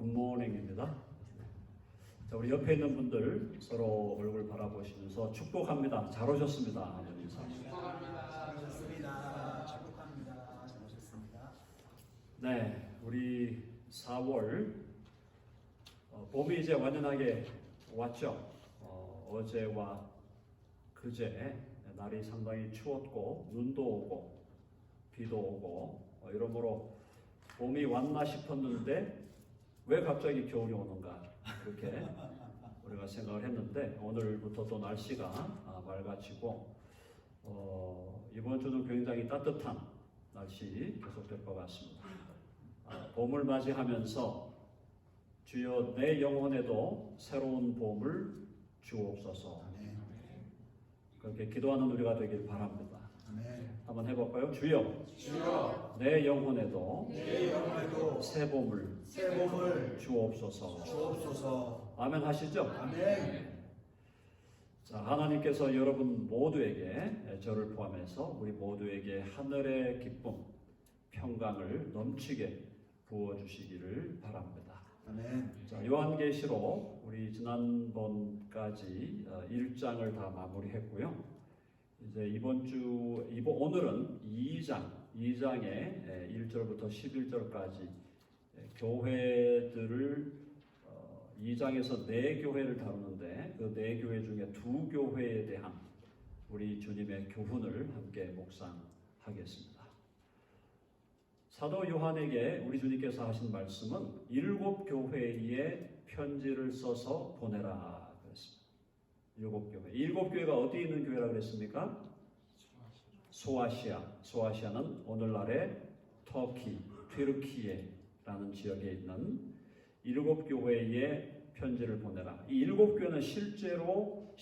굿모닝입니다. 자, 우리 옆에 있는 분들 서로 얼굴 바라보시면서 축복합니다. 잘 오셨습니다. 한번 인사합니다. 축복합니다. 잘 오셨습니다. 축복합니다. 잘 오셨습니다. 네, 우리 4월 봄이 이제 완연하게 왔죠. 어제와 그제 날이 상당히 추웠고 눈도 오고 비도 오고 이러므로 봄이 왔나 싶었는데 왜 갑자기 겨울이 오는가 그렇게 우리가 생각을 했는데 오늘부터 또 날씨가 맑아지고 이번 주는 굉장히 따뜻한 날씨 계속될 것 같습니다. 봄을 맞이하면서 주여 내 영혼에도 새로운 봄을 주옵소서. 그렇게 기도하는 우리가 되길 바랍니다. 한번 해볼까요? 주여, 내 영혼에도 새 봄을 주옵소서. 아멘 하시죠? 아멘. 자, 하나님께서 여러분 모두에게 저를 포함해서 우리 모두에게 하늘의 기쁨, 평강을 넘치게 부어주시기를 바랍니다. 아멘. 자, 요한계시록 우리 지난번까지 1장을 다 마무리했고요. 이제 오늘은 2장의 1절부터 11절까지 교회들을 2장에서 4교회를 다루는데 그 4교회 중에 2교회에 대한 우리 주님의 교훈을 함께 묵상하겠습니다. 사도 요한에게 우리 주님께서 하신 말씀은 7교회에 편지를 써서 보내라 그랬습니다. 7교회. 7교회가 어디 있는 교회라 그랬습니까? 소아시아는 오늘날의 터키, 튀르키예라는 지역에 있는 7교회에 편지를 보내라. 이 7교회는 실제로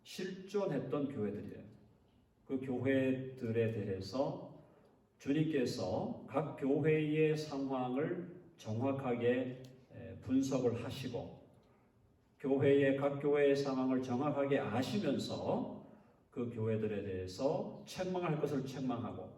실존했던 교회들이에요. 그 교회들에 대해서 주님께서 각 교회의 상황을 정확하게 분석을 하시고 각 교회의 상황을 정확하게 아시면서 그 교회들에 대해서 책망할 것을 책망하고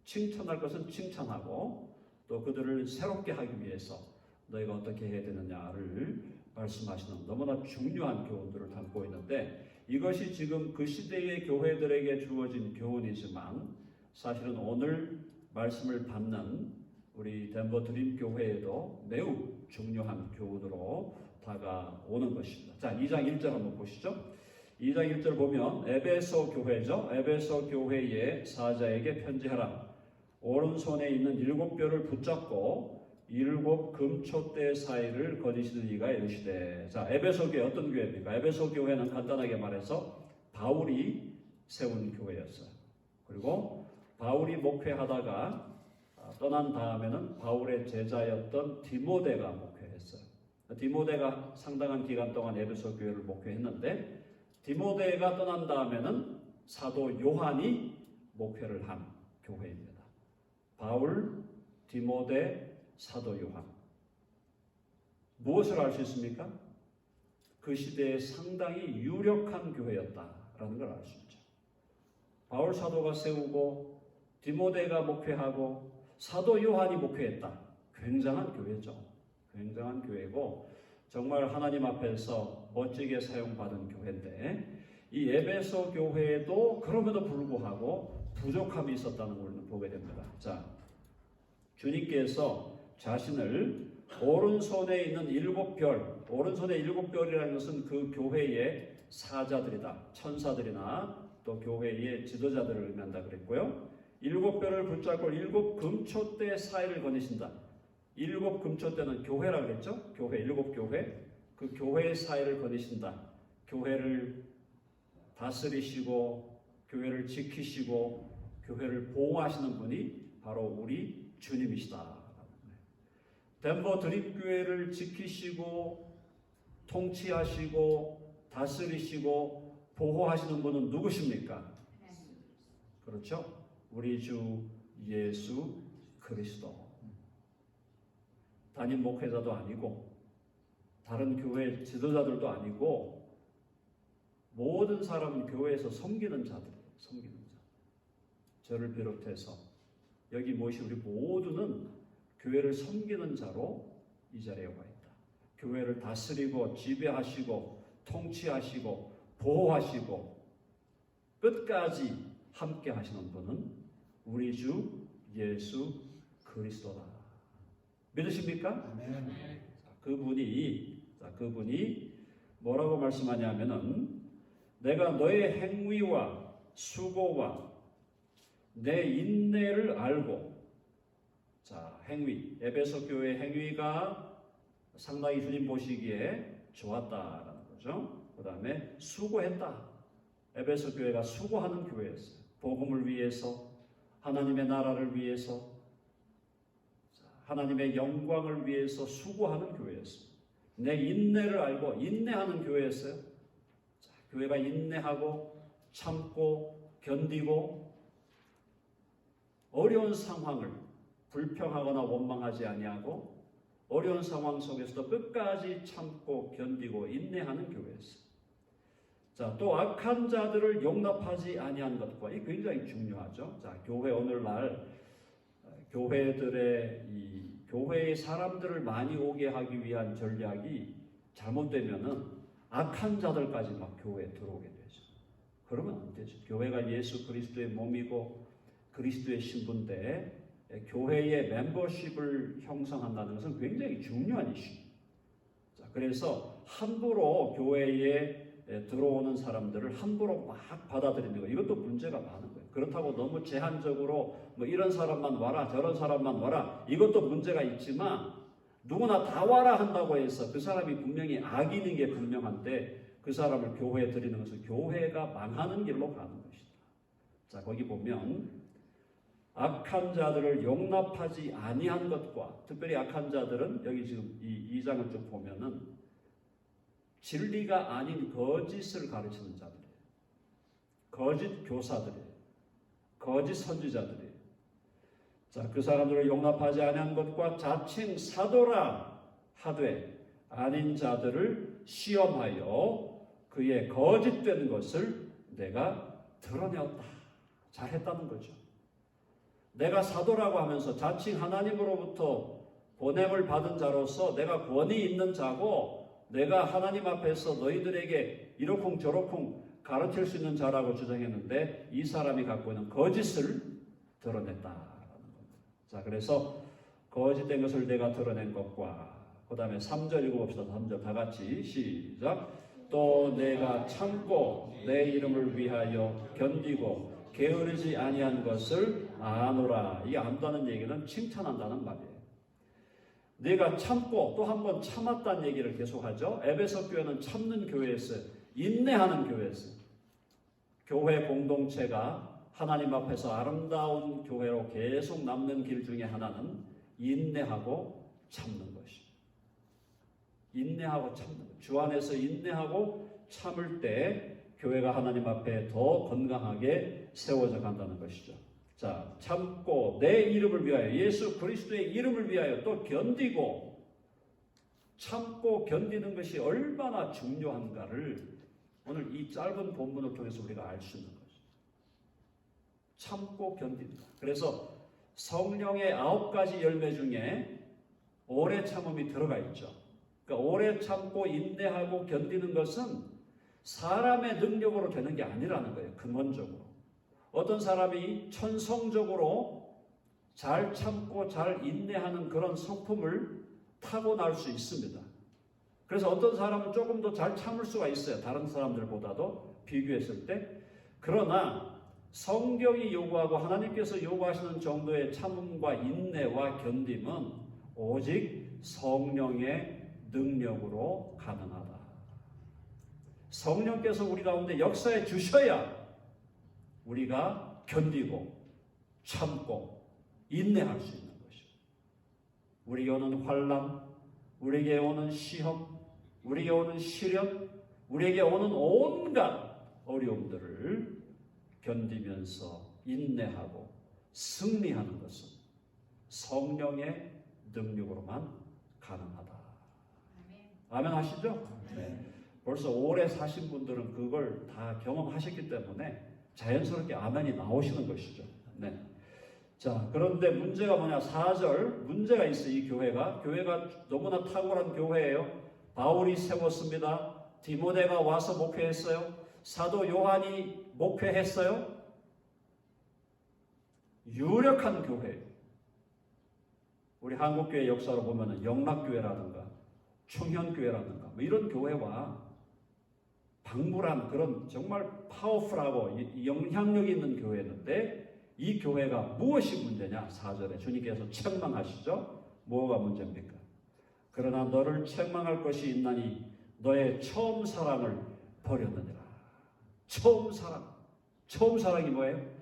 칭찬할 것은 칭찬하고 또 그들을 새롭게 하기 위해서 너희가 어떻게 해야 되느냐를 말씀하시는 너무나 중요한 교훈들을 담고 있는데 이것이 지금 그 시대의 교회들에게 주어진 교훈이지만 사실은 오늘 말씀을 받는 우리 덴버 드림 교회에도 매우 중요한 교훈으로 다가오는 것입니다. 자, 2장 1절 한번 보시죠. 2장 1절 보면 에베소 교회죠. 에베소 교회의 사자에게 편지하라. 오른손에 있는 7뼈를 붙잡고 7 금촛대 사이를 거니시는 이가 이르시되. 자, 에베소 교회 어떤 교회입니까? 에베소 교회는 간단하게 말해서 바울이 세운 교회였어요. 그리고 바울이 목회하다가 떠난 다음에는 바울의 제자였던 디모데가 목회했어요. 디모데가 상당한 기간 동안 에베소 교회를 목회했는데 디모데가 떠난 다음에는 사도 요한이 목회를 한 교회입니다. 바울, 디모데, 사도 요한. 무엇을 알 수 있습니까? 그 시대에 상당히 유력한 교회였다라는 걸 알 수 있죠. 바울 사도가 세우고 디모데가 목회하고 사도 요한이 목회했다. 굉장한 교회죠. 굉장한 교회고 정말 하나님 앞에서 멋지게 사용받은 교회인데 이 에베소 교회에도 그럼에도 불구하고 부족함이 있었다는 걸 보게 됩니다. 자, 주님께서 자신을 오른손에 있는 7별, 오른손에 7별이라는 것은 그 교회의 사자들이다. 천사들이나 또 교회의 지도자들을 의미한다 그랬고요. 7별을 붙잡고 7 금촛대 사이를 거니신다. 7 금촛대는 교회라 그랬죠? 교회, 7교회. 그 교회의 사이를 거니신다. 교회를 다스리시고 교회를 지키시고 교회를 보호하시는 분이 바로 우리 주님이시다. 덴버 드림교회를 지키시고 통치하시고 다스리시고 보호하시는 분은 누구십니까? 그렇죠? 우리 주 예수 그리스도. 담임 목회자도 아니고 다른 교회 지도자들도 아니고 모든 사람은 교회에서 섬기는 자들이에요. 섬기는 자. 저를 비롯해서 여기 모이신 우리 모두는 교회를 섬기는 자로 이 자리에 와 있다. 교회를 다스리고 지배하시고 통치하시고 보호하시고 끝까지 함께 하시는 분은 우리 주 예수 그리스도다. 믿으십니까? 아멘. 그분이 뭐라고 말씀하냐면은 내가 너의 행위와 수고와 내 인내를 알고, 자, 행위, 에베소 교회 행위가 상당히 주님 보시기에 좋았다라는 거죠. 그 다음에 수고했다. 에베소 교회가 수고하는 교회였어요. 복음을 위해서, 하나님의 나라를 위해서, 하나님의 영광을 위해서 수고하는 교회였어요. 내 인내를 알고 인내하는 교회였어요. 자, 교회가 인내하고 참고 견디고 어려운 상황을 불평하거나 원망하지 아니하고 어려운 상황 속에서도 끝까지 참고 견디고 인내하는 교회였어요. 자, 또 악한 자들을 용납하지 아니한 것과 이 굉장히 중요하죠. 자, 교회 오늘날 교회의 사람들을 많이 오게 하기 위한 전략이 잘못되면은 악한 자들까지 막 교회에 들어오게 되죠. 그러면 안 되죠. 교회가 예수 그리스도의 몸이고 그리스도의 신부인데 교회의 멤버십을 형성한다는 것은 굉장히 중요한 이슈입니다. 자, 그래서 함부로 교회에 들어오는 사람들을 함부로 막 받아들이는 거, 이것도 문제가 많은 거예요. 그렇다고 너무 제한적으로 뭐 이런 사람만 와라 저런 사람만 와라, 이것도 문제가 있지만 누구나 다 와라 한다고 해서 그 사람이 분명히 악인인 게 분명한데 그 사람을 교회에 들이는 것은 교회가 망하는 길로 가는 것이다. 자, 거기 보면 악한 자들을 용납하지 아니한 것과, 특별히 악한 자들은 여기 지금 이 2장을 쭉 보면은 진리가 아닌 거짓을 가르치는 자들이에요. 거짓 교사들이에요. 거짓 선지자들이에요. 자, 그 사람들을 용납하지 아니한 것과 자칭 사도라 하되 아닌 자들을 시험하여 그의 거짓된 것을 내가 드러내었다. 잘했다는 거죠. 내가 사도라고 하면서 자칭 하나님으로부터 보냄을 받은 자로서 내가 권위 있는 자고 내가 하나님 앞에서 너희들에게 이러쿵저러쿵 가르칠 수 있는 자라고 주장했는데 이 사람이 갖고 있는 거짓을 드러냈다라는 겁니다. 자, 그래서 거짓된 것을 내가 드러낸 것과 그 다음에 3절 읽어봅시다. 3절 다 같이 시작. 또 내가 참고 내 이름을 위하여 견디고 게으르지 아니한 것을 아노라. 이게 안다는 얘기는 칭찬한다는 말이에요. 내가 참고 또 한 번 참았다는 얘기를 계속하죠. 에베소 교회는 참는 교회였어요. 인내하는 교회였어요. 교회 공동체가 하나님 앞에서 아름다운 교회로 계속 남는 길 중에 하나는 인내하고 참는 것이에요. 인내하고 참는 것. 주 안에서 인내하고 참을 때 교회가 하나님 앞에 더 건강하게 세워져 간다는 것이죠. 자, 참고 내 이름을 위하여, 예수 그리스도의 이름을 위하여 또 견디고, 참고 견디는 것이 얼마나 중요한가를 오늘 이 짧은 본문을 통해서 우리가 알 수 있는 거죠. 참고 견딘다. 그래서 성령의 9가지 열매 중에 오래 참음이 들어가 있죠. 그러니까 오래 참고 인내하고 견디는 것은 사람의 능력으로 되는 게 아니라는 거예요. 근원적으로. 어떤 사람이 천성적으로 잘 참고 잘 인내하는 그런 성품을 타고날 수 있습니다. 그래서 어떤 사람은 조금 더 잘 참을 수가 있어요. 다른 사람들보다도 비교했을 때. 그러나 성경이 요구하고 하나님께서 요구하시는 정도의 참음과 인내와 견딤은 오직 성령의 능력으로 가능하다. 성령께서 우리 가운데 역사해 주셔야 우리가 견디고 참고 인내할 수 있는 것이죠. 우리에게 오는 환난, 우리에게 오는 시험, 우리에게 오는 시련, 우리에게 오는 온갖 어려움들을 견디면서 인내하고 승리하는 것은 성령의 능력으로만 가능하다. 아멘 하시죠? 네. 벌써 오래 사신 분들은 그걸 다 경험하셨기 때문에 자연스럽게 아멘이 나오시는 것이죠. 네. 자, 그런데 문제가 뭐냐? 4절 문제가 있어요. 이 교회가 너무나 탁월한 교회예요. 바울이 세웠습니다. 디모데가 와서 목회했어요. 사도 요한이 목회했어요. 유력한 교회예요. 우리 한국교회 역사로 보면은 영락교회라든가 충현교회라든가 뭐 이런 교회와 방불한 그런 정말 파워풀하고 영향력 있는 교회였는데 이 교회가 무엇이 문제냐? 4절에 주님께서 책망하시죠. 뭐가 문제입니까? 그러나 너를 책망할 것이 있나니 너의 처음 사랑을 버렸느니라. 처음 사랑이 뭐예요?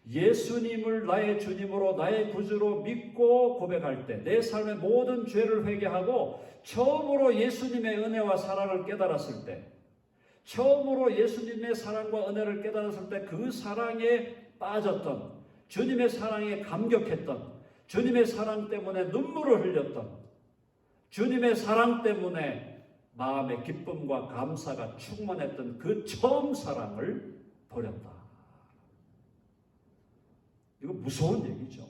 예수님을 나의 주님으로 나의 구주로 믿고 고백할 때 내 삶의 모든 죄를 회개하고 처음으로 예수님의 은혜와 사랑을 깨달았을 때 처음으로 예수님의 사랑과 은혜를 깨달았을 때 그 사랑에 빠졌던 주님의 사랑에 감격했던 주님의 사랑 때문에 눈물을 흘렸던 주님의 사랑 때문에 마음의 기쁨과 감사가 충만했던 그 처음 사랑을 버렸다. 이거 무서운 얘기죠.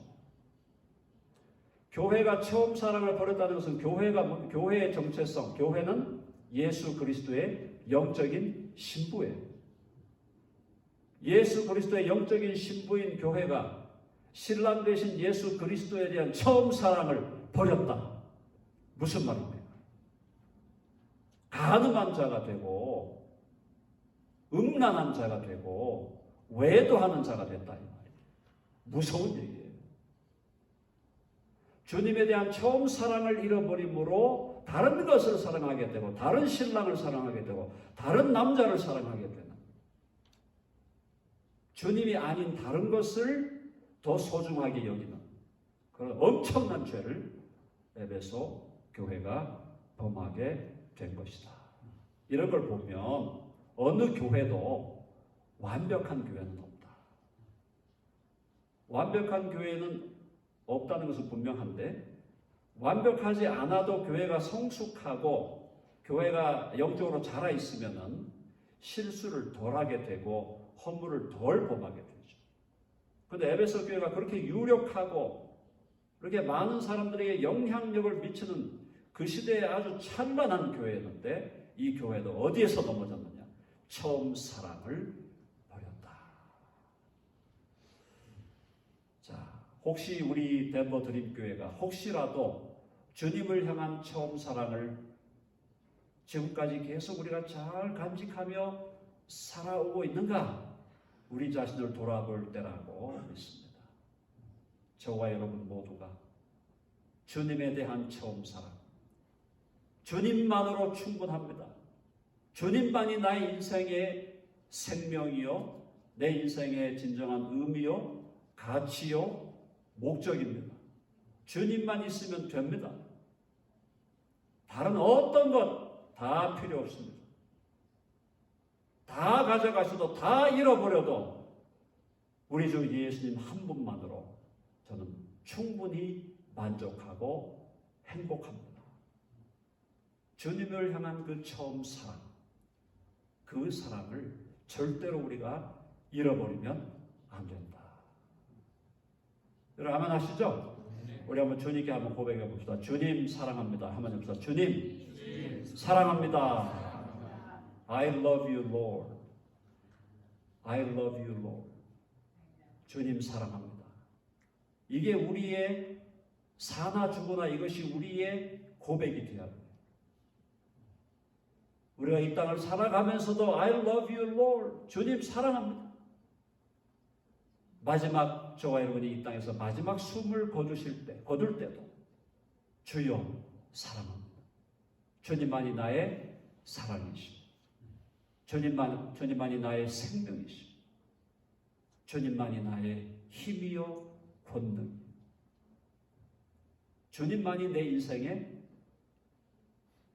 교회가 처음 사랑을 버렸다는 것은 교회의 정체성, 교회는 예수 그리스도의 영적인 신부예요. 예수 그리스도의 영적인 신부인 교회가 신랑 되신 예수 그리스도에 대한 처음 사랑을 버렸다. 무슨 말입니까? 가늠한 자가 되고 음란한 자가 되고 외도하는 자가 됐다. 이 말이에요. 무서운 얘기예요. 주님에 대한 처음 사랑을 잃어버림으로 다른 것을 사랑하게 되고 다른 신랑을 사랑하게 되고 다른 남자를 사랑하게 되는 주님이 아닌 다른 것을 더 소중하게 여기는 그런 엄청난 죄를 에베소 교회가 범하게 된 것이다. 이런 걸 보면 어느 교회도 완벽한 교회는 없다. 완벽한 교회는 없다는 것은 분명한데 완벽하지 않아도 교회가 성숙하고 교회가 영적으로 자라 있으면은 실수를 덜하게 되고 허물을 덜 범하게 되죠. 그런데 에베소 교회가 그렇게 유력하고 그렇게 많은 사람들에게 영향력을 미치는 그 시대에 아주 찬란한 교회였는데 이 교회도 어디에서 넘어졌느냐? 처음 사랑을 버렸다. 자, 혹시 우리 덴버 드림교회가 혹시라도 주님을 향한 처음 사랑을 지금까지 계속 우리가 잘 간직하며 살아오고 있는가? 우리 자신을 돌아볼 때라고 믿습니다. 저와 여러분 모두가 주님에 대한 처음 사랑, 주님만으로 충분합니다. 주님만이 나의 인생의 생명이요, 내 인생의 진정한 의미요, 가치요, 목적입니다. 주님만 있으면 됩니다. 다른 어떤 것 다 필요 없습니다. 다 가져가셔도 다 잃어버려도 우리 주 예수님 한 분만으로 저는 충분히 만족하고 행복합니다. 주님을 향한 그 처음 사랑, 그 사랑을 절대로 우리가 잃어버리면 안 된다. 여러분 아멘 하시죠? 우리 한번 주님께 한번 고백해 봅시다. 주님 사랑합니다. 한번 해봅시다. 주님 사랑합니다. I love you, Lord. I love you, Lord. 주님 사랑합니다. 이게 우리의 사나 죽으나 이것이 우리의 고백이 되어야 합니다. 우리가 이 땅을 살아가면서도 I love you, Lord. 주님 사랑합니다. 마지막 저와 여러분이 이 땅에서 마지막 숨을 거둘 때도 주여 사랑합니다. 주님만이 나의 사랑이시오. 주님만이 나의 생명이시오. 주님만이 나의 힘이요 권능. 주님만이 내 인생의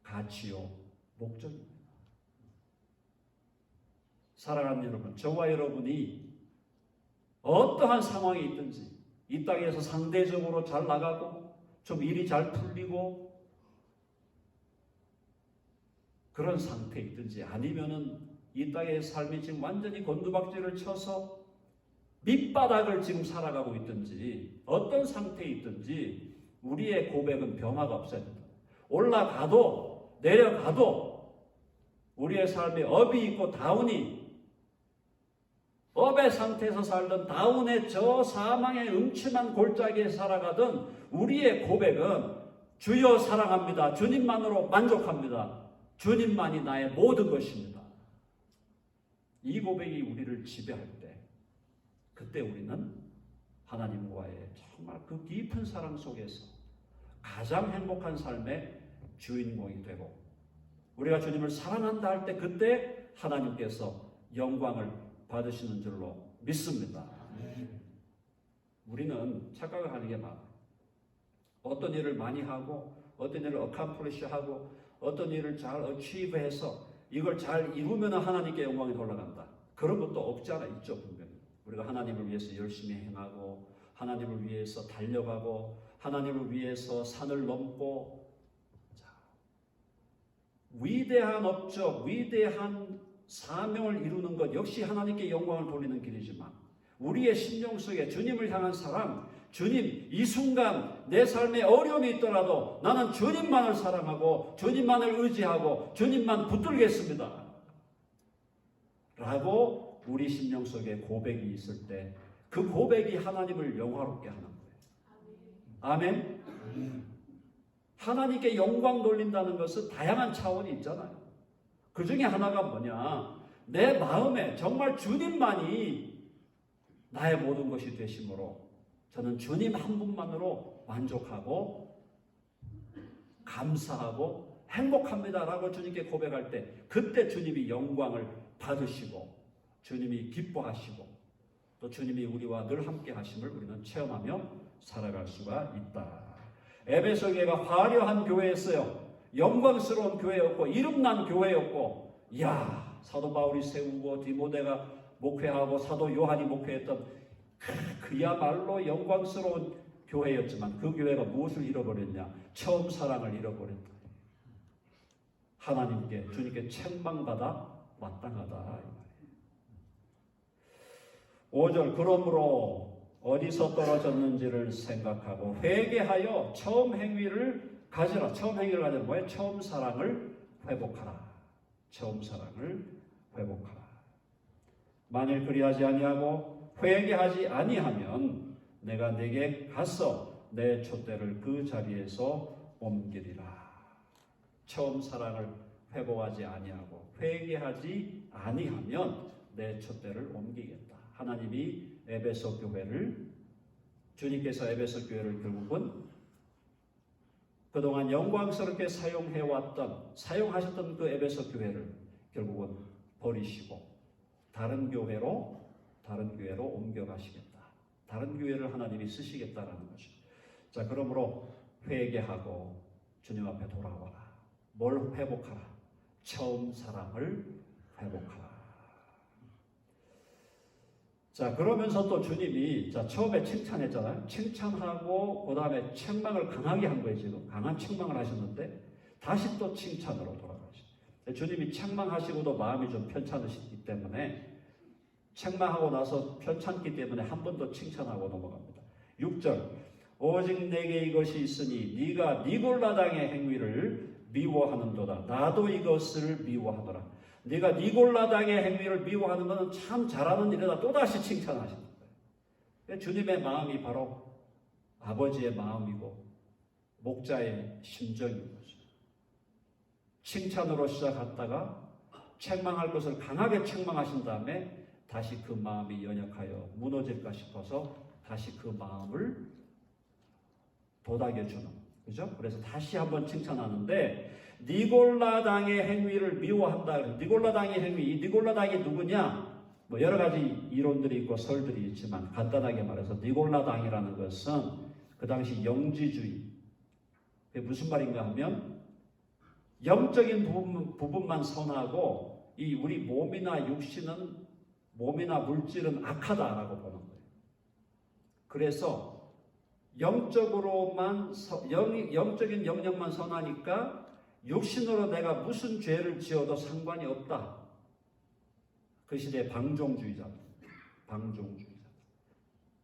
가치요 목적입니다. 사랑하는 여러분, 저와 여러분이 어떠한 상황이 있든지 이 땅에서 상대적으로 잘 나가고 좀 일이 잘 풀리고 그런 상태에 있든지 아니면은 이 땅의 삶이 지금 완전히 곤두박질을 쳐서 밑바닥을 지금 살아가고 있든지 어떤 상태에 있든지 우리의 고백은 변화가 없어야 된다. 올라가도 내려가도 우리의 삶에 업이 있고 다운이, 업의 상태에서 살던 다운의 저 사망의 음침한 골짜기에 살아가던 우리의 고백은 주여 사랑합니다. 주님만으로 만족합니다. 주님만이 나의 모든 것입니다. 이 고백이 우리를 지배할 때, 그때 우리는 하나님과의 정말 그 깊은 사랑 속에서 가장 행복한 삶의 주인공이 되고, 우리가 주님을 사랑한다 할 때 그때 하나님께서 영광을 받으시는 줄로 믿습니다. 우리는 착각을 하는 게 많아. 어떤 일을 많이 하고 어떤 일을 어컴플리시하고 어떤 일을 잘 어치브해서 이걸 잘 이루면 하나님께 영광이 올라간다. 그런 것도 없지 않아 있죠. 분명히 우리가 하나님을 위해서 열심히 행하고 하나님을 위해서 달려가고 하나님을 위해서 산을 넘고, 자, 위대한 업적, 위대한 사명을 이루는 것 역시 하나님께 영광을 돌리는 길이지만, 우리의 심령 속에 주님을 향한 사랑, 주님, 이 순간 내 삶에 어려움이 있더라도 나는 주님만을 사랑하고 주님만을 의지하고 주님만 붙들겠습니다 라고 우리 심령 속에 고백이 있을 때, 그 고백이 하나님을 영화롭게 하는 거예요. 아멘. 하나님께 영광 돌린다는 것은 다양한 차원이 있잖아요. 그 중에 하나가 뭐냐, 내 마음에 정말 주님만이 나의 모든 것이 되심으로 저는 주님 한 분만으로 만족하고 감사하고 행복합니다라고 주님께 고백할 때, 그때 주님이 영광을 받으시고 주님이 기뻐하시고 또 주님이 우리와 늘 함께 하심을 우리는 체험하며 살아갈 수가 있다. 에베소 교회가 화려한 교회였어요. 영광스러운 교회였고 이름난 교회였고, 이야, 사도 바울이 세우고 디모데가 목회하고 사도 요한이 목회했던 그야말로 영광스러운 교회였지만 그 교회가 무엇을 잃어버렸냐? 처음 사랑을 잃어버렸다. 하나님께, 주님께 책망받아 마땅하다. 5절, 그러므로 어디서 떨어졌는지를 생각하고 회개하여 처음 행위를 가지라. 처음 행위를 가지라. 뭐예요? 처음 사랑을 회복하라. 처음 사랑을 회복하라. 만일 그리하지 아니하고 회개하지 아니하면 내가 네게 가서 내 촛대를 그 자리에서 옮기리라. 처음 사랑을 회복하지 아니하고 회개하지 아니하면 내 촛대를 옮기겠다. 하나님이 에베소 교회를, 주님께서 에베소 교회를 결국은 그동안 영광스럽게 사용하셨던 그 에베소 교회를 결국은 버리시고 다른 교회로 옮겨가시겠다. 다른 교회를 하나님이 쓰시겠다라는 것이죠. 자, 그러므로 회개하고 주님 앞에 돌아와라. 뭘 회복하라? 처음 사랑을 회복하라. 자, 그러면서 또 주님이, 자, 처음에 칭찬했잖아요. 칭찬하고 그 다음에 책망을 강하게 한 거예요. 지금 강한 책망을 하셨는데 다시 또 칭찬으로 돌아가시죠. 주님이 책망하시고도 마음이 좀 편찮으시기 때문에, 책망하고 나서 편찮기 때문에 한 번 더 칭찬하고 넘어갑니다. 6절, 오직 내게 이것이 있으니 네가 니골라당의 행위를 미워하는도다. 나도 이것을 미워하노라. 네가 니골라당의 행위를 미워하는 것은 참 잘하는 일이다. 또다시 칭찬하시는 거예요. 주님의 마음이 바로 아버지의 마음이고 목자의 심정인 거죠. 칭찬으로 시작했다가 책망할 것을 강하게 책망하신 다음에 다시 그 마음이 연약하여 무너질까 싶어서 다시 그 마음을 도닥여주는, 그죠? 그래서 다시 한번 칭찬하는데, 니골라당의 행위를 미워한다. 니골라당의 행위, 이 니골라당이 누구냐? 뭐 여러 가지 이론들이 있고 설들이 있지만 간단하게 말해서 니골라당이라는 것은 그 당시 영지주의. 그게 무슨 말인가 하면 영적인 부분만 선하고 이 우리 몸이나 육신은, 몸이나 물질은 악하다라고 보는 거예요. 그래서 영적으로만, 영적인 영역만 선하니까 육신으로 내가 무슨 죄를 지어도 상관이 없다. 그 시대의 방종주의자. 방종주의자.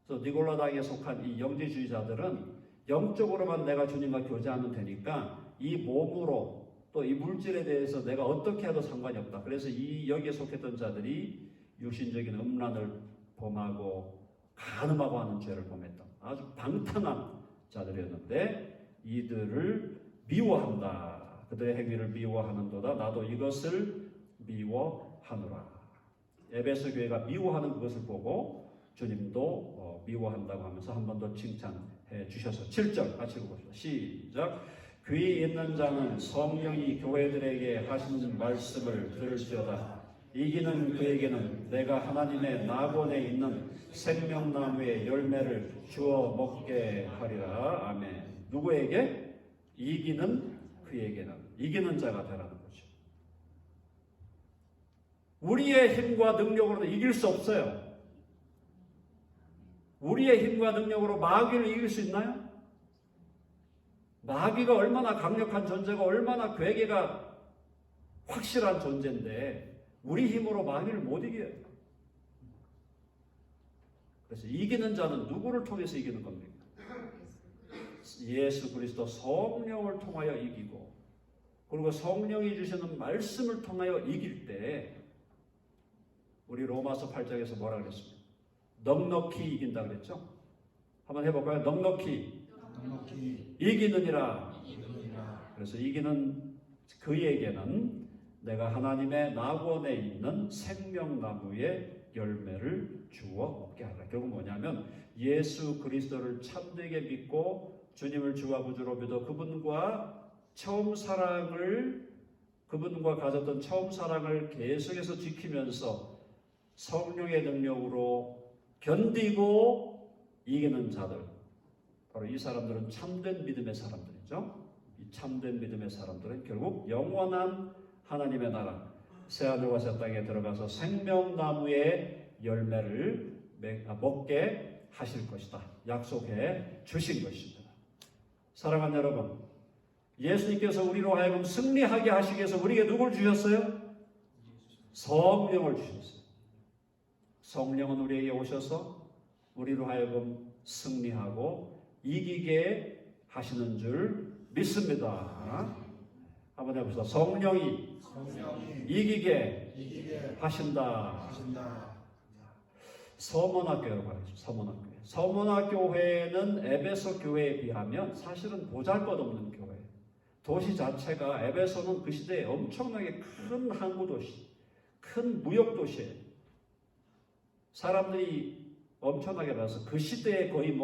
또 니골라당에 속한 이 영지주의자들은 영적으로만 내가 주님과 교제하면 되니까 이 몸으로 또 이 물질에 대해서 내가 어떻게 해도 상관이 없다. 그래서 이 여기에 속했던 자들이 육신적인 음란을 범하고 간음하고 하는 죄를 범했던 아주 방탕한 자들이었는데 이들을 미워한다. 그들의 행위를 미워하는도다. 나도 이것을 미워하노라. 에베소 교회가 미워하는 그것을 보고 주님도 미워한다고 하면서 한 번 더 칭찬해 주셔서 7절 같이 읽어봅시다. 시작. 귀 있는 자는 성령이 교회들에게 하시는 말씀을 들을지어다. 이기는 그에게는 내가 하나님의 낙원에 있는 생명나무의 열매를 주어 먹게 하리라. 아멘. 누구에게? 이기는 그에게는. 이기는 자가 되라는 거죠. 우리의 힘과 능력으로는 이길 수 없어요. 우리의 힘과 능력으로 마귀를 이길 수 있나요? 마귀가 얼마나 강력한 존재고 얼마나 괴계가 확실한 존재인데 우리 힘으로 마귀를 못 이겨요. 그래서 이기는 자는 누구를 통해서 이기는 겁니까? 예수 그리스도 성령을 통하여 이기고 그리고 성령이 주시는 말씀을 통하여 이길 때 우리 로마서 8장에서 뭐라 그랬습니까? 넉넉히 이긴다 그랬죠? 한번 해볼까요? 넉넉히 이기느니라. 그래서 이기는 그에게는 내가 하나님의 낙원에 있는 생명나무의 열매를 주어 먹게 하라. 결국 뭐냐면 예수 그리스도를 참되게 믿고 주님을 주와 구주로 믿어 그분과 가졌던 처음 사랑을 계속해서 지키면서 성령의 능력으로 견디고 이기는 자들, 바로 이 사람들은 참된 믿음의 사람들이죠. 이 참된 믿음의 사람들은 결국 영원한 하나님의 나라 새하늘과 새 땅에 들어가서 생명나무의 열매를 먹게 하실 것이다. 약속해 주신 것입니다. 사랑하는 여러분, 예수님께서 우리로 하여금 승리하게 하시기 위해서 우리에게 누굴 주셨어요? 성령을 주셨어요. 성령은 우리에게 오셔서 우리로 하여금 승리하고 이기게 하시는 줄 믿습니다. 한번 해봅시다. 성령이 이기게 하신다. 서문학교라고 하죠. 서문학교. 서문학교회는 에베소 교회에 비하면 사실은 보잘것없는 교회. 도시 자체가 에베소는 그 시대에 엄청나게 큰 항구 도시, 큰 무역 도시예요. 사람들이 엄청나게 많아서 그 시대에 거의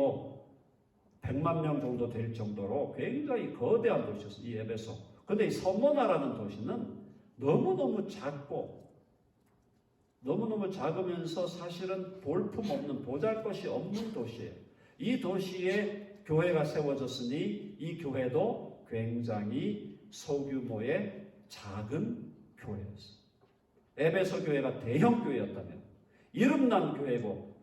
100만 명 정도 될 정도로 굉장히 거대한 도시였어요. 이 에베소. 근데 이 서모나라는 도시는 너무너무 작고 너무너무 작으면서 사실은 볼품없는 보잘것이 없는 도시예요. 이 도시에 교회가 세워졌으니 이 교회도 굉장히 소규모의 작은 교회였어요. 에베소 교회가 대형 교회였다면 이름난 교회고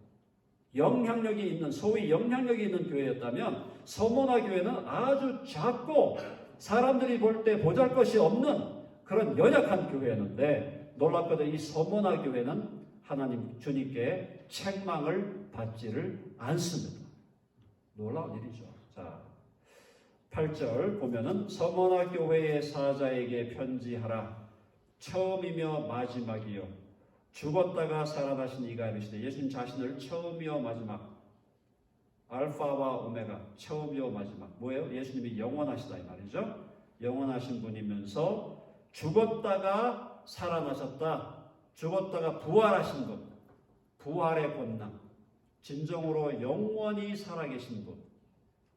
영향력이 있는 소위 영향력이 있는 교회였다면 서모나 교회는 아주 작고 사람들이 볼 때 보잘것이 없는 그런 연약한 교회였는데 놀랍게도 이 서모나 교회는 하나님 주님께 책망을 받지를 않습니다. 놀라운 일이죠. 자, 8절 보면은 서모나 교회의 사자에게 편지하라. 처음이며 마지막이요 죽었다가 살아나신 이가 이르시되 예수님 자신을 처음이요 마지막 알파와 오메가 처음이요 마지막 뭐예요? 예수님이 영원하시다 이 말이죠. 영원하신 분이면서 죽었다가 살아나셨다. 죽었다가 부활하신 분. 부활의 권능. 진정으로 영원히 살아계신 분.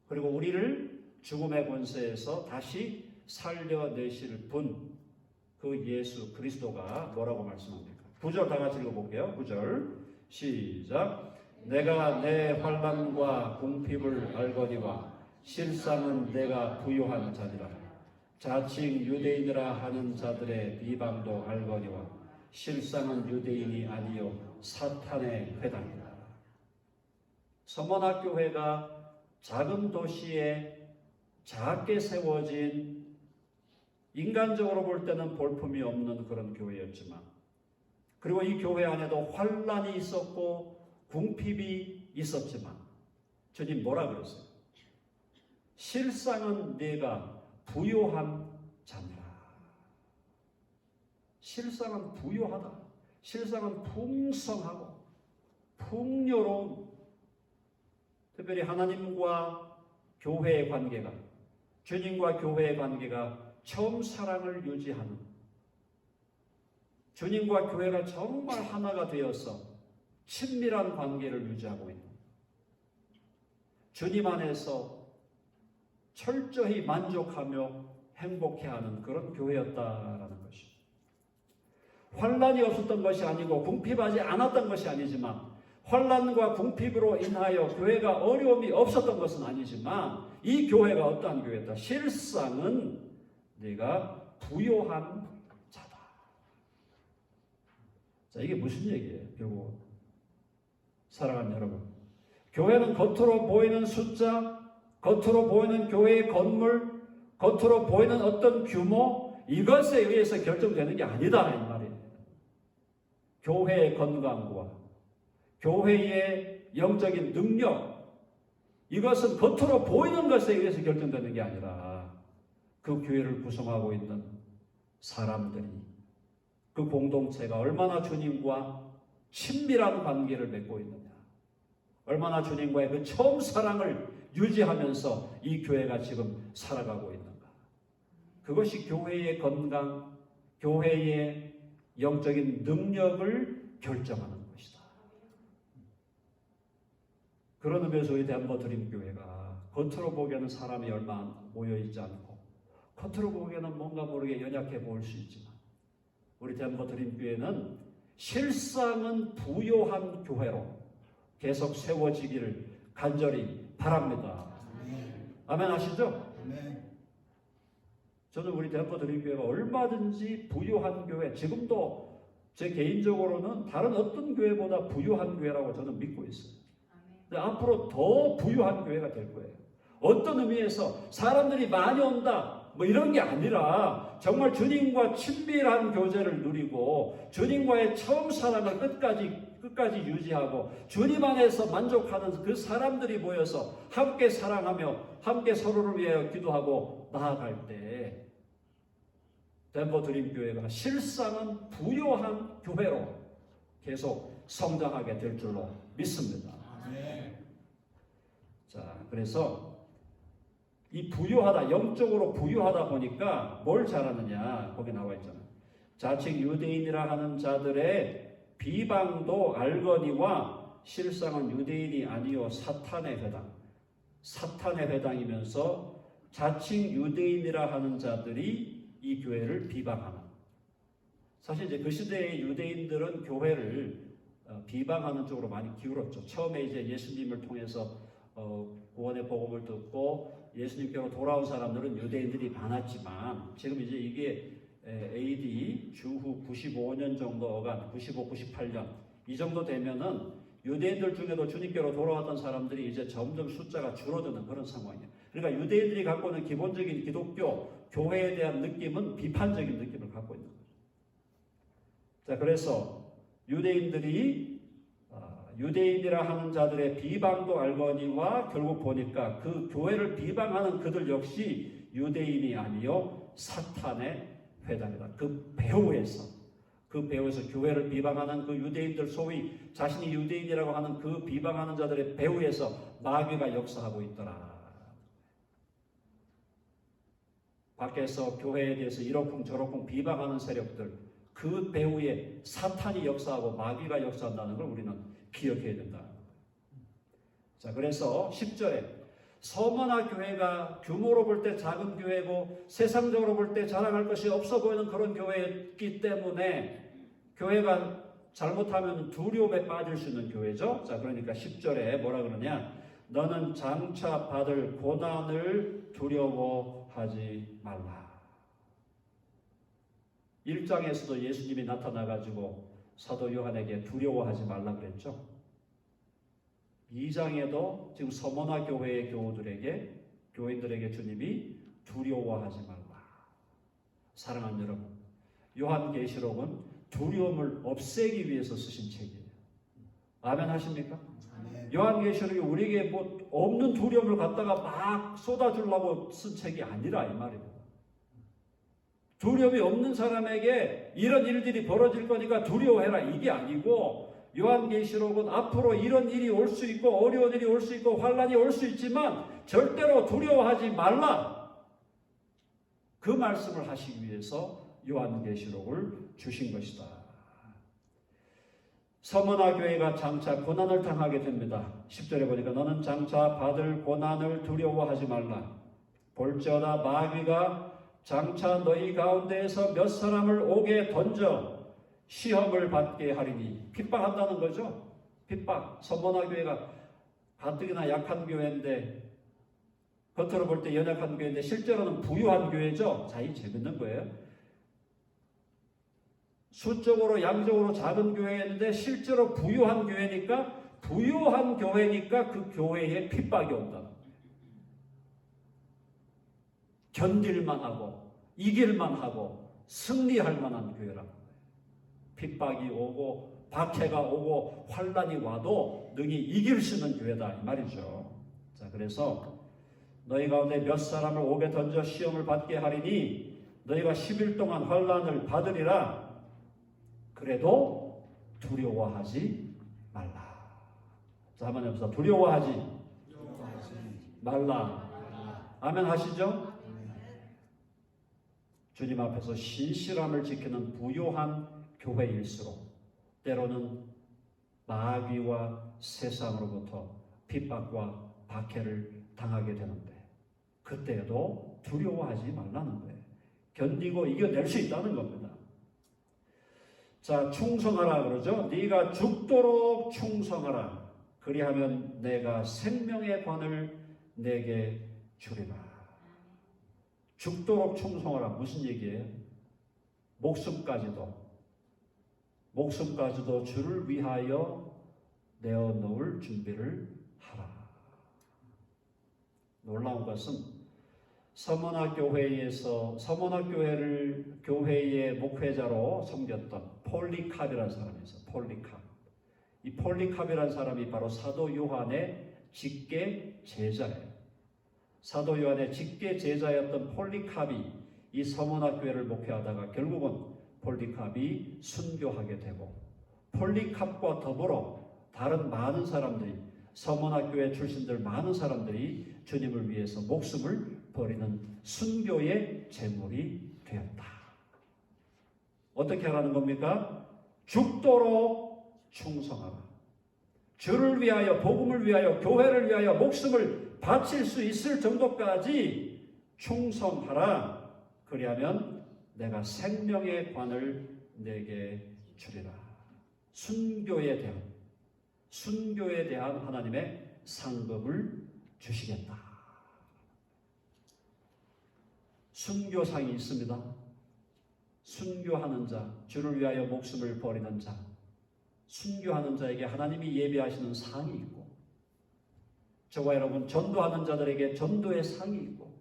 그리고 우리를 죽음의 권세에서 다시 살려내실 분. 그 예수 그리스도가 뭐라고 말씀합니까? 9절 다 같이 읽어볼게요. 9절 시작. 내가 내 환난과 궁핍을 알거니와 실상은 내가 부요한 자니라. 자칭 유대인이라 하는 자들의 비방도 알거니와 실상은 유대인이 아니요 사탄의 회당이라. 서머나 교회가 작은 도시에 작게 세워진 인간적으로 볼 때는 볼품이 없는 그런 교회였지만 그리고 이 교회 안에도 환난이 있었고 궁핍이 있었지만 주님 뭐라 그랬어요? 실상은 네가 부요한 자니라. 실상은 부요하다. 실상은 풍성하고 풍요로운, 특별히 하나님과 교회의 관계가, 주님과 교회의 관계가 처음 사랑을 유지하는, 주님과 교회가 정말 하나가 되어서 친밀한 관계를 유지하고 있는, 주님 안에서 철저히 만족하며 행복해하는 그런 교회였다라는 것이. 환란이 없었던 것이 아니고 궁핍하지 않았던 것이 아니지만, 환란과 궁핍으로 인하여 교회가 어려움이 없었던 것은 아니지만, 이 교회가 어떠한 교회다? 실상은 네가 부요한 자다. 자, 이게 무슨 얘기예요? 결국 사랑하는 여러분, 교회는 겉으로 보이는 숫자, 겉으로 보이는 교회의 건물, 겉으로 보이는 어떤 규모, 이것에 의해서 결정되는 게 아니다 이 말이에요. 교회의 건강과 교회의 영적인 능력, 이것은 겉으로 보이는 것에 의해서 결정되는 게 아니라 그 교회를 구성하고 있는 사람들이, 그 공동체가 얼마나 주님과 친밀한 관계를 맺고 있느냐, 얼마나 주님과의 그 처음 사랑을 유지하면서 이 교회가 지금 살아가고 있는가. 그것이 교회의 건강, 교회의 영적인 능력을 결정하는 것이다. 그런 의미에서 우리 대한민국 드림교회가 겉으로 보기에는 사람이 얼마 모여있지 않고, 겉으로 보기에는 뭔가 모르게 연약해 보일 수 있지만, 우리 대한민국 드림교회는 실상은 부요한 교회로 계속 세워지기를 간절히 바랍니다. 아멘 하시죠? 저는 우리 대한민국 드림교회가 얼마든지 부유한 교회, 지금도 제 개인적으로는 다른 어떤 교회보다 부유한 교회라고 저는 믿고 있어요. 근데 앞으로 더 부유한 교회가 될 거예요. 어떤 의미에서 사람들이 많이 온다 뭐 이런 게 아니라 정말 주님과 친밀한 교제를 누리고 주님과의 처음 사랑을 끝까지 유지하고 주님 안에서 만족하는 그 사람들이 모여서 함께 사랑하며 함께 서로를 위하여 기도하고 나아갈 때 덴버 드림교회가 실상은 부요한 교회로 계속 성장하게 될 줄로 믿습니다. 자, 그래서 이 부유하다, 영적으로 부유하다 보니까 뭘 잘하느냐, 거기 나와 있잖아요. 자칭 유대인이라 하는 자들의 비방도 알거니와 실상은 유대인이 아니요 사탄의 회당. 사탄의 회당이면서 자칭 유대인이라 하는 자들이 이 교회를 비방하는. 사실 이제 그 시대의 유대인들은 교회를 비방하는 쪽으로 많이 기울었죠. 처음에 이제 예수님을 통해서 구원의 복음을 듣고 예수님께로 돌아온 사람들은 유대인들이 많았지만, 지금 이제 이게 AD 주후 95년 정도 어간 95, 98년 이 정도 되면은 유대인들 중에도 주님께로 돌아왔던 사람들이 이제 점점 숫자가 줄어드는 그런 상황이에요. 그러니까 유대인들이 갖고 있는 기본적인 기독교 교회에 대한 느낌은 비판적인 느낌을 갖고 있는 거죠. 자, 그래서 유대인들이 유대인이라 하는 자들의 비방도 알거니와 결국 보니까 그 교회를 비방하는 그들 역시 유대인이 아니요 사탄의 회당이다. 그 배후에서 교회를 비방하는 그 유대인들, 소위 자신이 유대인이라고 하는 그 비방하는 자들의 배후에서 마귀가 역사하고 있더라. 밖에서 교회에 대해서 이러쿵 저러쿵 비방하는 세력들, 그 배후에 사탄이 역사하고 마귀가 역사한다는 걸 우리는 기억해야 된다. 자, 그래서 10절에 서머나 교회가 규모로 볼 때 작은 교회고 세상적으로 볼 때 자랑할 것이 없어 보이는 그런 교회였기 때문에 교회가 잘못하면 두려움에 빠질 수 있는 교회죠. 자, 그러니까 10절에 뭐라 그러냐? 너는 장차 받을 고난을 두려워하지 말라. 1장에서도 예수님이 나타나가지고 사도 요한에게 두려워하지 말라 그랬죠. 2장에도 지금 서머나 교회의 교인들에게 주님이 두려워하지 말라. 사랑하는 여러분, 요한계시록은 두려움을 없애기 위해서 쓰신 책이에요. 아멘 하십니까? 아멘. 요한계시록이 우리에게 뭐 없는 두려움을 갖다가 막 쏟아주려고 쓴 책이 아니라 이 말입니다. 두려움이 없는 사람에게 이런 일들이 벌어질 거니까 두려워해라 이게 아니고, 요한계시록은 앞으로 이런 일이 올 수 있고 어려운 일이 올 수 있고 환난이 올 수 있지만 절대로 두려워하지 말라, 그 말씀을 하시기 위해서 요한계시록을 주신 것이다. 서머나 교회가 장차 고난을 당하게 됩니다. 10절에 보니까 너는 장차 받을 고난을 두려워하지 말라. 볼지어다 마귀가 장차 너희 가운데에서 몇 사람을 옥에 던져 시험을 받게 하리니, 핍박한다는 거죠. 핍박. 서머나 교회가 가뜩이나 약한 교회인데, 겉으로 볼 때 연약한 교회인데 실제로는 부유한 교회죠. 자, 이 재밌는 거예요. 수적으로 양적으로 작은 교회였는데 실제로 부유한 교회니까 그 교회에 핍박이 온다. 견딜만 하고 이길만 하고 승리할 만한 교회라고. 핍박이 오고 박해가 오고 환난이 와도 능히 이길 수 있는 교회다 이 말이죠. 자, 그래서 너희 가운데 몇 사람을 옥에 던져 시험을 받게 하리니 너희가 10일 동안 환난을 받으리라. 그래도 두려워하지 말라. 자, 한번 해보세요. 두려워하지 말라. 아멘 하시죠? 주님 앞에서 신실함을 지키는 부요한 교회일수록 때로는 마귀와 세상으로부터 핍박과 박해를 당하게 되는데, 그때에도 두려워하지 말라는 거예요. 견디고 이겨낼 수 있다는 겁니다. 자, 충성하라 그러죠. 네가 죽도록 충성하라. 그리하면 내가 생명의 관을 내게 주리라. 죽도록 충성하라. 무슨 얘기예요? 목숨까지도 주를 위하여 내어놓을 준비를 하라. 놀라운 것은 서머나 교회의 목회자로 섬겼던 폴리캅이라는 사람이 있어요. 폴리캅. 이 폴리캅이라는 사람이 바로 사도 요한의 직계 제자예요. 사도 요한의 직계 제자였던 폴리캅이 이 서머나 교회를 목회하다가 결국은 폴리캅이 순교하게 되고, 폴리캅과 더불어 다른 많은 사람들이, 서머나 교회 출신들 많은 사람들이 주님을 위해서 목숨을 버리는 순교의 제물이 되었다. 어떻게 하라는 겁니까? 죽도록 충성하라. 주를 위하여, 복음을 위하여, 교회를 위하여 목숨을 바칠 수 있을 정도까지 충성하라. 그리하면 내가 생명의 관을 내게 주리라. 순교에 대한 하나님의 상급을 주시겠다. 순교상이 있습니다. 순교하는 자, 주를 위하여 목숨을 버리는 자, 순교하는 자에게 하나님이 예비하시는 상이 있고, 저와 여러분 전도하는 자들에게 전도의 상이 있고,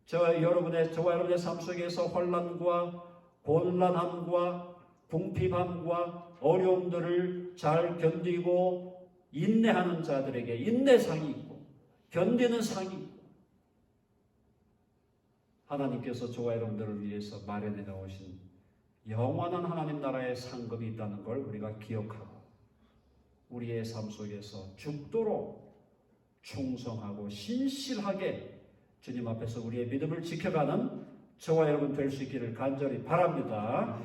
저와 여러분의 삶 속에서 환난과 곤란함과 궁핍함과 어려움들을 잘 견디고 인내하는 자들에게 인내상이 있고, 견디는 상이 있고, 하나님께서 저와 여러분들을 위해서 마련해 놓으신 영원한 하나님 나라의 상급이 있다는 걸 우리가 기억하고, 우리의 삶 속에서 죽도록 충성하고 신실하게 주님 앞에서 우리의 믿음을 지켜가는 저와 여러분 될 수 있기를 간절히 바랍니다.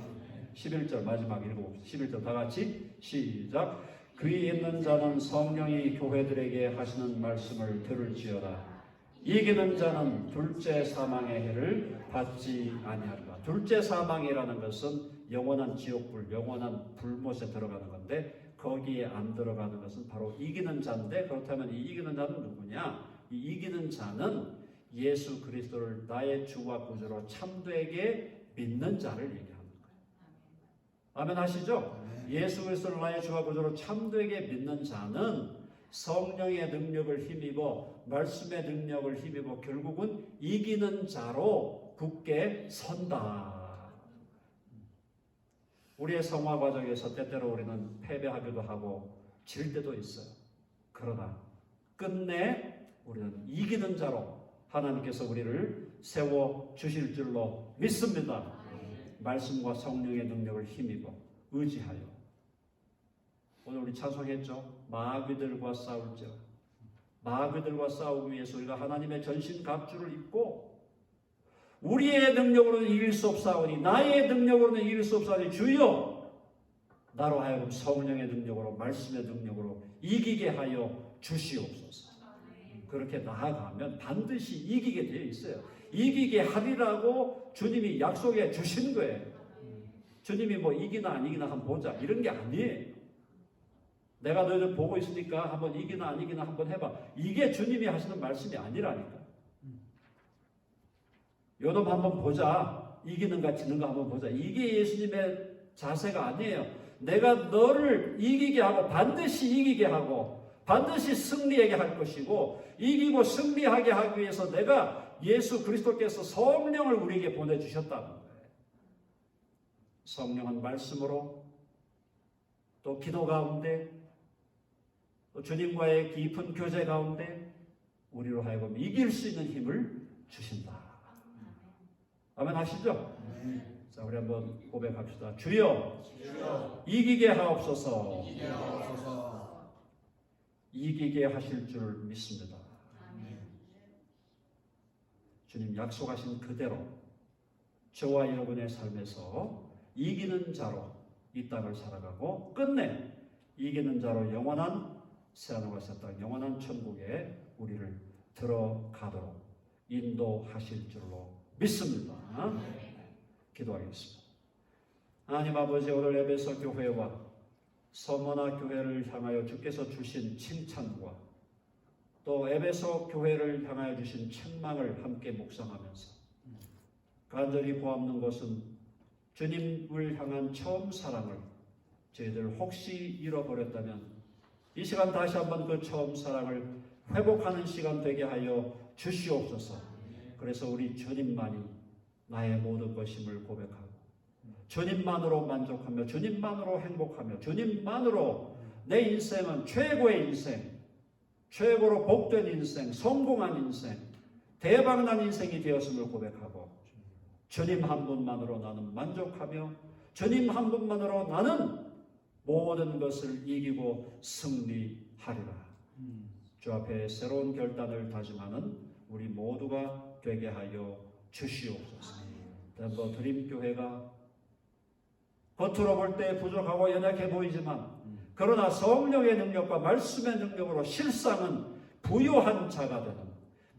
11절 마지막 읽어봅시다. 11절 다 같이 시작. 귀 있는 자는 성령이 교회들에게 하시는 말씀을 들을지어다. 이기는 자는 둘째 사망의 해를 받지 아니하리라. 둘째 사망이라는 것은 영원한 지옥불, 영원한 불못에 들어가는 건데, 거기에 안 들어가는 것은 바로 이기는 자인데, 그렇다면 이 이기는 자는 누구냐? 이 이기는 자는 예수 그리스도를 나의 주와 구주로 참되게 믿는 자를 얘기하는 거예요. 아멘 하시죠? 예수 그리스도를 나의 주와 구주로 참되게 믿는 자는 성령의 능력을 힘입어, 말씀의 능력을 힘입어 결국은 이기는 자로 굳게 선다. 우리의 성화 과정에서 때때로 우리는 패배하기도 하고 질 때도 있어요. 그러나 끝내 우리는 이기는 자로 하나님께서 우리를 세워 주실 줄로 믿습니다. 말씀과 성령의 능력을 힘입어 의지하여. 오늘 우리 찬송했죠. 마귀들과 싸울지어다. 마귀들과 싸우기 위해서 우리가 하나님의 전신 갑주를 입고 우리의 능력으로는 이길 수 없사오니 나의 능력으로는 이길 수 없사오니 주여 나로 하여금 성령의 능력으로 말씀의 능력으로 이기게 하여 주시옵소서. 그렇게 나아가면 반드시 이기게 되어 있어요. 이기게 하리라고 주님이 약속해 주신 거예요. 주님이 뭐 이기나 안 이기나 한번 보자 이런 게 아니에요. 내가 너희들 보고 있으니까 한번 이기나 안 이기나 한번 해봐. 이게 주님이 하시는 말씀이 아니라니까. 요놈 한번 보자. 이기는가 지는가 한번 보자. 이게 예수님의 자세가 아니에요. 내가 너를 이기게 하고 반드시 이기게 하고 반드시 승리하게 할 것이고 이기고 승리하게 하기 위해서 내가 예수 그리스도께서 성령을 우리에게 보내주셨다는 거예요. 성령은 말씀으로 또 기도 가운데 또 주님과의 깊은 교제 가운데 우리로 하여금 이길 수 있는 힘을 주신다. 아멘 하시죠? 자, 우리 한번 고백합시다. 주여, 이기게 하옵소서. 이기게 하실 줄 믿습니다. 주님 약속하신 그대로 저와 여러분의 삶에서 이기는 자로 이 땅을 살아가고 끝내 이기는 자로 영원한 새하늘과 새 땅, 영원한 천국에 우리를 들어가도록 인도하실 줄로 믿습니다. 기도하겠습니다. 하나님 아버지, 오늘 에베소 교회와 서머나 교회를 향하여 주께서 주신 칭찬과 또 에베소 교회를 향하여 주신 책망을 함께 묵상하면서 간절히 보았는 것은 주님을 향한 처음 사랑을 저희들 혹시 잃어버렸다면 이 시간 다시 한번 그 처음 사랑을 회복하는 시간 되게 하여 주시옵소서. 그래서 우리 주님만이 나의 모든 것임을 고백하고 주님만으로 만족하며 주님만으로 행복하며 주님만으로 내 인생은 최고의 인생, 최고로 복된 인생, 성공한 인생, 대박난 인생이 되었음을 고백하고 주님 한 분만으로 나는 만족하며 주님 한 분만으로 나는 모든 것을 이기고 승리하리라. 주 앞에 새로운 결단을 다짐하는 우리 모두가 되게 하여 주시옵소서. 덴버 드림교회가 겉으로 볼 때 부족하고 연약해 보이지만 그러나 성령의 능력과 말씀의 능력으로 실상은 부요한 자가 되는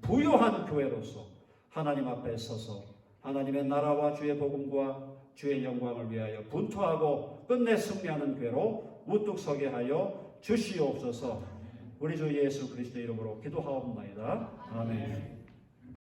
부요한 교회로서 하나님 앞에 서서 하나님의 나라와 주의 복음과 주의 영광을 위하여 분투하고 끝내 승리하는 교회로 우뚝 서게 하여 주시옵소서. 우리 주 예수 그리스도 이름으로 기도하옵나이다. 아멘.